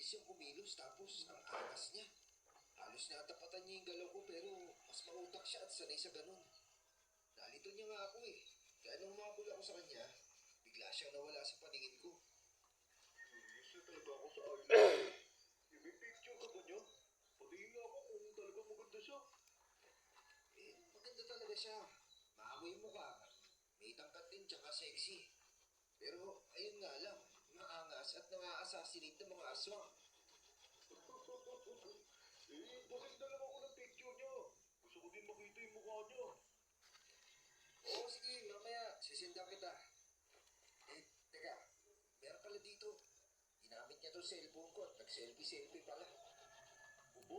siyang kumilos tapos ang angas niya. Halos natapatan niya yung galaw ko pero mas mautak siya at sanay sa ganun. Nalito niya nga ako eh. Kaya nung mabul ako sa kanya, bigla siyang nawala sa paningin ko. Curious na talaga ako sa idol. May picture ka ba niya? Patingin nga ako kung talaga maganda siya. Eh, maganda talaga siya. Maamoy mukha. May tangkat din tsaka sexy. Pero ayun nga lang, maangas at nang-assassinate ng mga aswang. Bakit na lang ako ng picture niya? Gusto ko din makita yung mukha niya. Oo, sige, mamaya, sisindan kita. Eh, teka, meron pala dito. Ginamit niya to cellphone ko at nag-selfie-selfie pala. Aba,